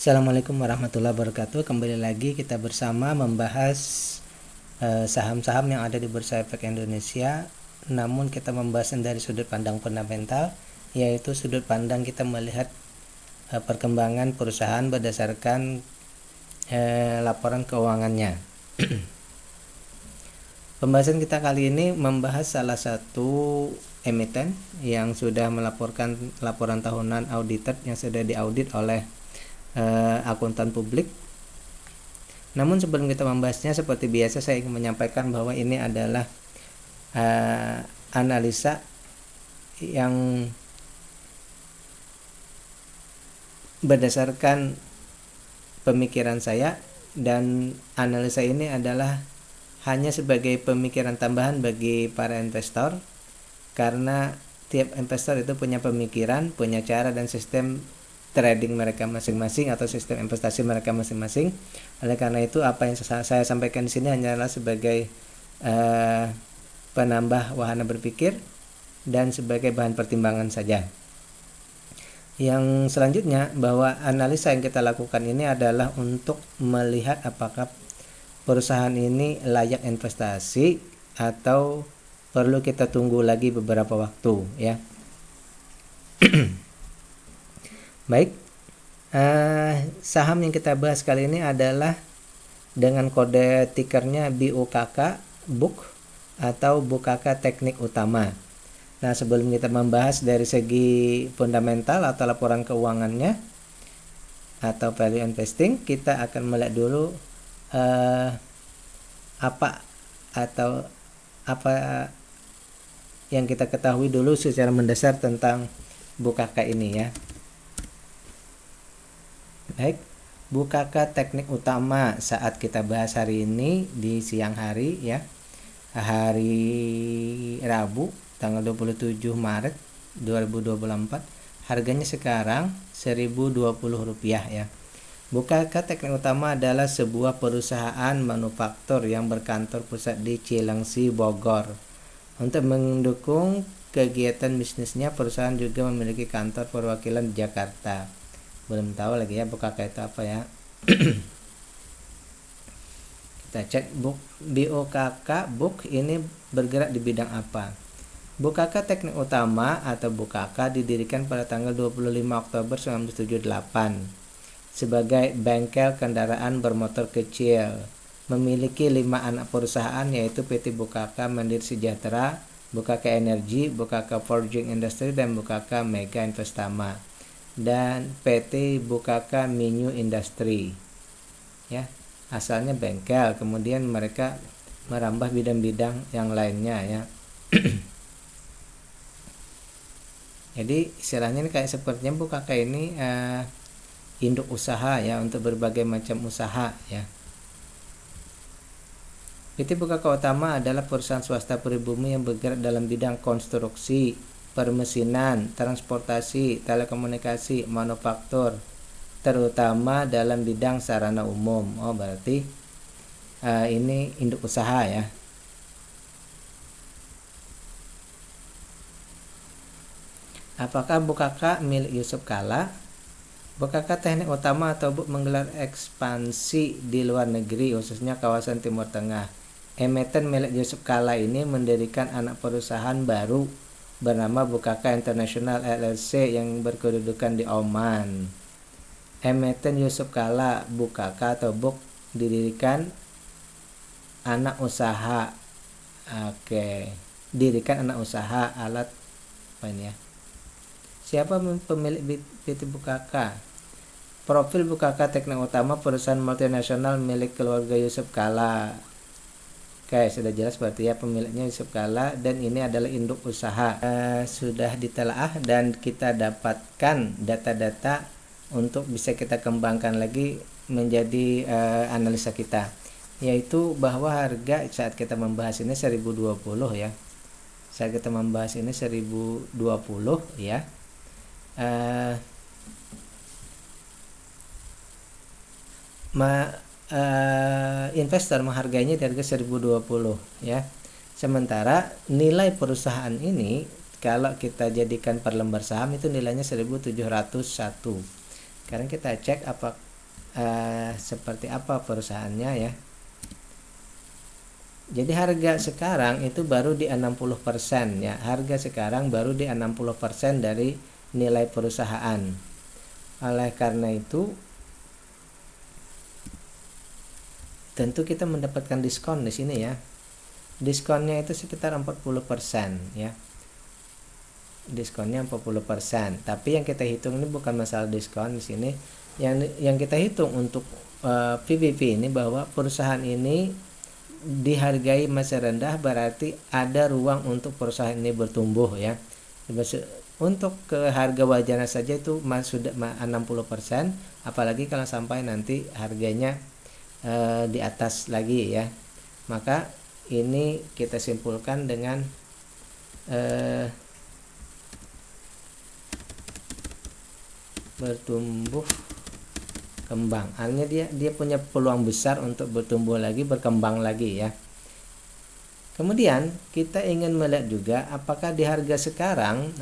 Assalamualaikum warahmatullahi wabarakatuh. Kembali lagi kita bersama membahas saham-saham yang ada di Bursa Efek Indonesia. Namun kita membahasnya dari sudut pandang fundamental, yaitu sudut pandang kita melihat perkembangan perusahaan berdasarkan laporan keuangannya. Pembahasan kita kali ini membahas salah satu emiten yang sudah melaporkan laporan tahunan audited yang sudah diaudit oleh akuntan publik. Namun sebelum kita membahasnya, seperti biasa saya ingin menyampaikan bahwa ini adalah analisa yang berdasarkan pemikiran saya, dan analisa ini adalah hanya sebagai pemikiran tambahan bagi para investor, karena tiap investor itu punya pemikiran, punya cara dan sistem trading mereka masing-masing atau sistem investasi mereka masing-masing. Oleh karena itu, apa yang saya sampaikan di sini hanyalah sebagai penambah wahana berpikir dan sebagai bahan pertimbangan saja. Yang selanjutnya, bahwa analisa yang kita lakukan ini adalah untuk melihat apakah perusahaan ini layak investasi atau perlu kita tunggu lagi beberapa waktu, ya. Baik, saham yang kita bahas kali ini adalah dengan kode tikernya BUKK, BUK, atau BUKK Teknik Utama. Nah, sebelum kita membahas dari segi fundamental atau laporan keuangannya atau value investing, kita akan melihat dulu apa yang kita ketahui dulu secara mendasar tentang BUKK ini, ya. Baik, BUKK Teknik Utama saat kita bahas hari ini di siang hari, ya, hari Rabu tanggal 27 Maret 2024. Harganya sekarang Rp1.020, ya. BUKK Teknik Utama adalah sebuah perusahaan manufaktur yang berkantor pusat di Cilengsi, Bogor. Untuk mendukung kegiatan bisnisnya, perusahaan juga memiliki kantor perwakilan di Jakarta. Belum tahu lagi ya BUKK itu apa, ya. Kita cek BUKK, BUK ini bergerak di bidang apa. BUKK Teknik Utama atau BUKK didirikan pada tanggal 25 Oktober 1978 sebagai bengkel kendaraan bermotor kecil. Memiliki 5 anak perusahaan, yaitu PT BUKK Mandiri Sejahtera, BUKK Energi, BUKK Forging Industry, dan BUKK Mega Investama, dan PT BUKK Minyu Industri, ya. Asalnya bengkel, kemudian mereka merambah bidang-bidang yang lainnya, ya. Jadi istilahnya ini kayak sepertinya BUKK ini induk usaha, ya, untuk berbagai macam usaha, ya. PT BUKK Utama adalah perusahaan swasta pribumi yang bergerak dalam bidang konstruksi, permesinan, transportasi, telekomunikasi, manufaktur, terutama dalam bidang sarana umum. Oh, berarti ini induk usaha, ya. Apakah BUKK milik Yusuf Kalla? BUKK Teknik Utama atau BUK menggelar ekspansi di luar negeri, khususnya kawasan Timur Tengah. Emiten milik Yusuf Kalla ini mendirikan anak perusahaan baru bernama BUKK International LLC yang berkedudukan di Oman. Emiten Yusuf Kalla, BUKK atau BUK, didirikan anak usaha. Dirikan anak usaha alat apa ini, ya. Siapa pemilik PT BUKK? Profil BUKK Teknik Utama perusahaan multinasional milik keluarga Yusuf Kalla. Oke, sudah jelas berarti, ya, pemiliknya Yusuf Kalla, dan ini adalah induk usaha. Sudah ditelaah dan kita dapatkan data-data untuk bisa kita kembangkan lagi menjadi analisa kita, yaitu bahwa harga saat kita membahas ini 1020, ya. Saat kita membahas ini 1020, ya. Investor menghargainya di harga 1020, ya. Sementara nilai perusahaan ini kalau kita jadikan per lembar saham itu nilainya 1701. Sekarang kita cek seperti apa perusahaannya ya. Jadi harga sekarang itu baru di 60% ya. Harga sekarang baru di 60% dari nilai perusahaan. Oleh karena itu tentu kita mendapatkan diskon di sini ya. Diskonnya itu sekitar 40% ya. Diskonnya 40%. Tapi yang kita hitung ini bukan masalah diskon di sini. Yang kita hitung untuk PBV ini bahwa perusahaan ini dihargai masih rendah, berarti ada ruang untuk perusahaan ini bertumbuh ya. Untuk ke harga wajarnya saja itu sudah 60%, apalagi kalau sampai nanti harganya di atas lagi ya. Maka ini kita simpulkan dengan bertumbuh kembang. Artinya dia punya peluang besar untuk bertumbuh lagi, berkembang lagi ya. Kemudian kita ingin melihat juga apakah di harga sekarang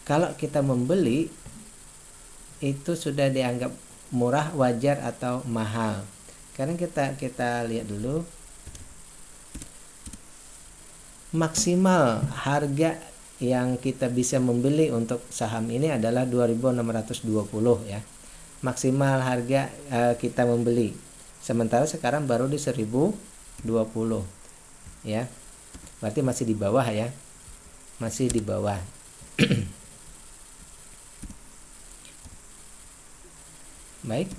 kalau kita membeli itu sudah dianggap murah, wajar atau mahal. Sekarang kita lihat dulu maksimal harga yang kita bisa membeli untuk saham ini adalah 2.620 ya. Maksimal harga kita membeli. Sementara sekarang baru di 1.020 ya. Berarti masih di bawah ya. Masih di bawah. Baik.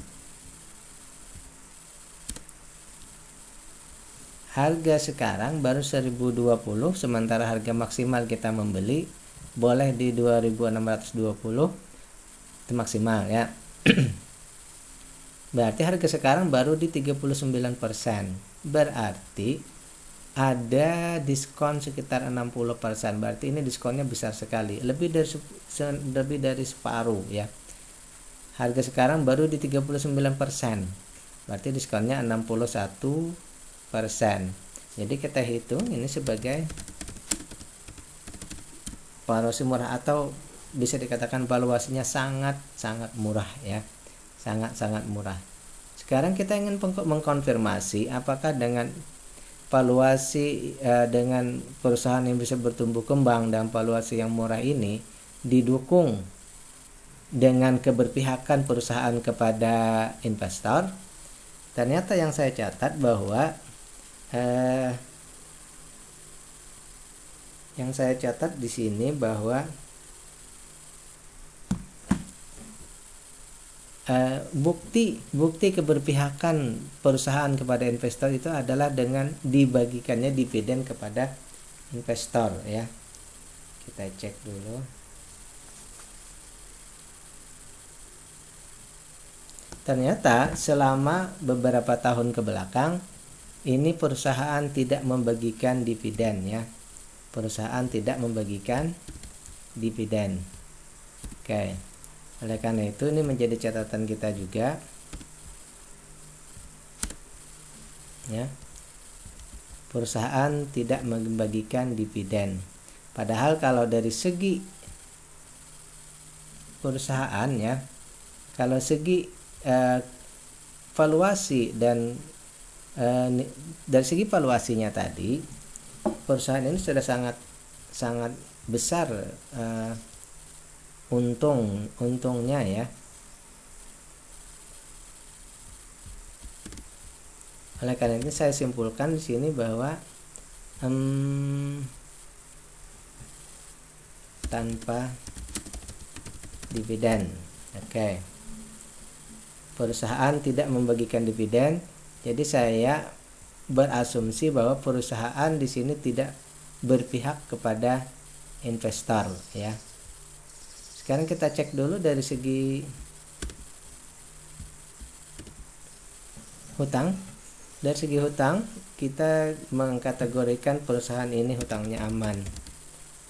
Harga sekarang baru 1.020, sementara harga maksimal kita membeli boleh di 2.620, itu maksimal ya. Berarti harga sekarang baru di 39%. Berarti ada diskon sekitar 60%. Berarti ini diskonnya besar sekali, lebih dari separuh ya. Harga sekarang baru di 39%. Berarti diskonnya 61%. Jadi kita hitung ini sebagai valuasi murah, atau bisa dikatakan valuasinya sangat murah ya. Sangat murah. Sekarang kita ingin mengkonfirmasi apakah dengan valuasi dengan perusahaan yang bisa bertumbuh kembang dan valuasi yang murah ini didukung dengan keberpihakan perusahaan kepada investor. Ternyata yang saya catat bahwa yang saya catat di sini bahwa bukti keberpihakan perusahaan kepada investor itu adalah dengan dibagikannya dividen kepada investor ya. Kita cek dulu. Ternyata selama beberapa tahun ke belakang ini perusahaan tidak membagikan dividen ya. Perusahaan tidak membagikan dividen. Oke. Oleh karena itu ini menjadi catatan kita juga. Ya. Perusahaan tidak membagikan dividen. Padahal kalau dari segi perusahaan ya, kalau segi valuasi dan dari segi valuasinya tadi, perusahaan ini sudah sangat besar untungnya ya. Oleh karena itu saya simpulkan di sini bahwa tanpa dividen, oke. Perusahaan tidak membagikan dividen. Jadi saya berasumsi bahwa perusahaan di sini tidak berpihak kepada investor ya. Sekarang kita cek dulu dari segi hutang. Dari segi hutang kita mengkategorikan perusahaan ini hutangnya aman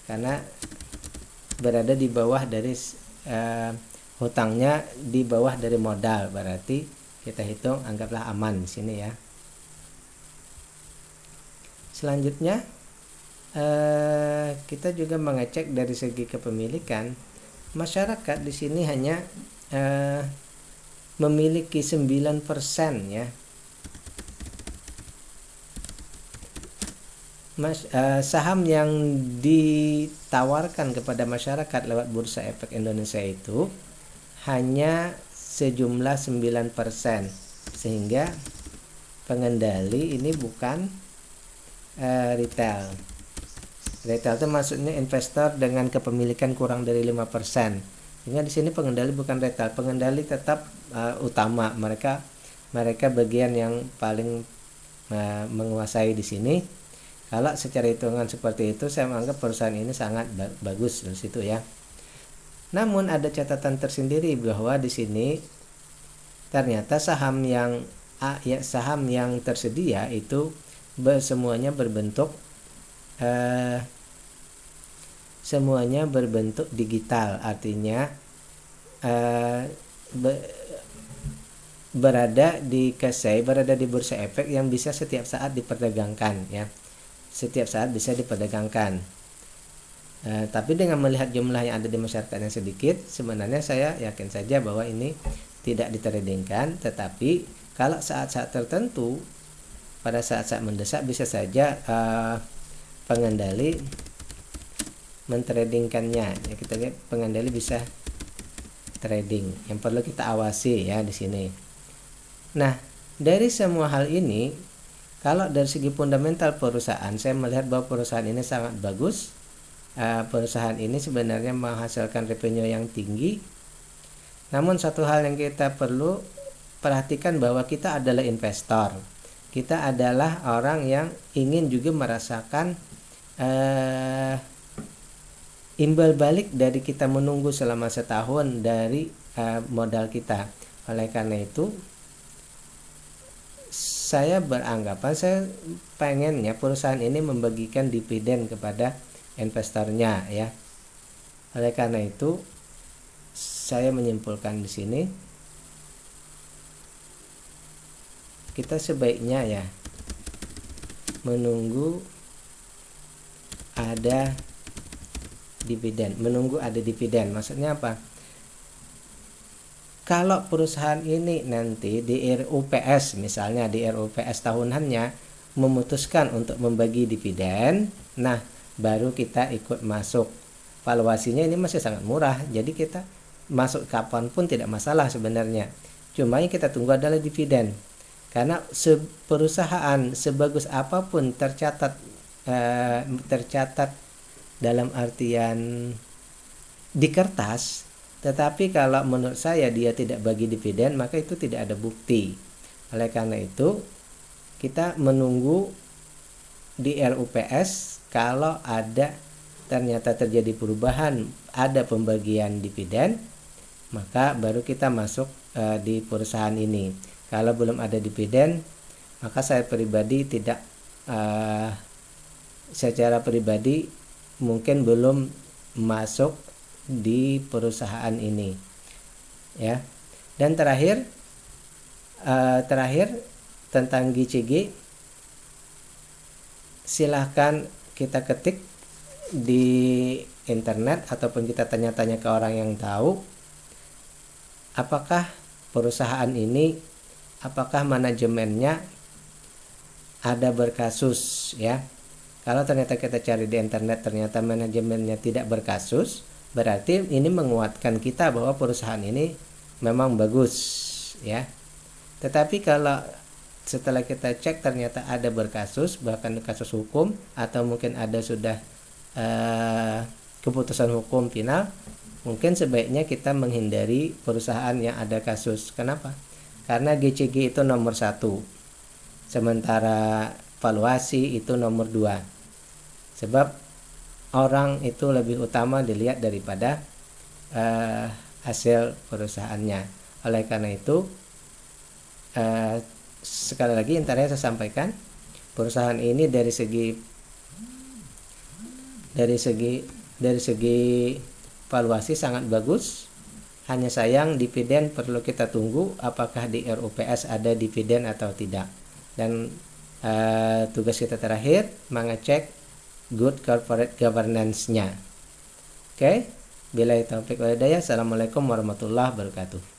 karena berada di bawah dari hutangnya di bawah dari modal, berarti kita hitung anggaplah aman di sini ya. Selanjutnya kita juga mengecek dari segi kepemilikan masyarakat di sini hanya memiliki 9% ya. Saham yang ditawarkan kepada masyarakat lewat Bursa Efek Indonesia itu hanya sejumlah 9%, sehingga pengendali ini bukan retail. Retail itu maksudnya investor dengan kepemilikan kurang dari 5%. Sehingga di sini pengendali bukan retail, pengendali tetap utama, mereka bagian yang paling menguasai di sini. Kalau secara hitungan seperti itu, saya menganggap perusahaan ini sangat bagus dari situ ya. Namun ada catatan tersendiri bahwa di sini ternyata saham yang tersedia itu semuanya berbentuk digital, artinya berada di KSEI, berada di Bursa Efek yang bisa setiap saat diperdagangkan ya. Setiap saat bisa diperdagangkan. Tapi dengan melihat jumlah yang ada di masyarakat yang sedikit, sebenarnya saya yakin saja bahwa ini tidak ditradingkan. Tetapi kalau saat-saat tertentu, pada saat-saat mendesak, bisa saja pengendali mentradingkannya ya. Kita lihat pengendali bisa trading, yang perlu kita awasi ya di sini. Nah, dari semua hal ini, kalau dari segi fundamental perusahaan, saya melihat bahwa perusahaan ini sangat bagus. Perusahaan ini sebenarnya menghasilkan revenue yang tinggi. Namun satu hal yang kita perlu perhatikan bahwa kita adalah investor. Kita adalah orang yang ingin juga merasakan imbal balik dari kita menunggu selama setahun dari modal kita. Oleh karena itu, saya beranggapan, saya pengennya perusahaan ini membagikan dividen kepada investornya ya. Oleh karena itu, saya menyimpulkan di sini kita sebaiknya ya menunggu ada dividen. Maksudnya apa? Kalau perusahaan ini nanti di RUPS, misalnya di RUPS tahunannya memutuskan untuk membagi dividen, nah baru kita ikut masuk. Valuasinya ini masih sangat murah, jadi kita masuk kapanpun tidak masalah sebenarnya. Cuma yang kita tunggu adalah dividen. Karena perusahaan sebagus apapun tercatat dalam artian di kertas, tetapi kalau menurut saya dia tidak bagi dividen, maka itu tidak ada bukti. Oleh karena itu, kita menunggu di RUPS, kalau ada ternyata terjadi perubahan, ada pembagian dividen, maka baru kita masuk di perusahaan ini. Kalau belum ada dividen, maka saya pribadi tidak secara pribadi mungkin belum masuk di perusahaan ini ya. Dan terakhir tentang GCG, silahkan kita ketik di internet ataupun kita tanya-tanya ke orang yang tahu, apakah perusahaan ini, apakah manajemennya ada berkasus ya. Kalau ternyata kita cari di internet ternyata manajemennya tidak berkasus, berarti ini menguatkan kita bahwa perusahaan ini memang bagus ya. Tetapi kalau setelah kita cek ternyata ada berkasus, bahkan kasus hukum, atau mungkin ada sudah keputusan hukum final, mungkin sebaiknya kita menghindari perusahaan yang ada kasus. Kenapa? Karena GCG itu nomor 1, sementara valuasi itu nomor 2. Sebab orang itu lebih utama dilihat daripada hasil perusahaannya. Oleh karena itu, sekali lagi intinya saya sampaikan, perusahaan ini dari segi valuasi sangat bagus. Hanya sayang dividen perlu kita tunggu apakah di RUPS ada dividen atau tidak. Dan tugas kita terakhir mengecek good corporate governance-nya. Oke. Billahi taufik wal hidayah. Assalamualaikum warahmatullahi wabarakatuh.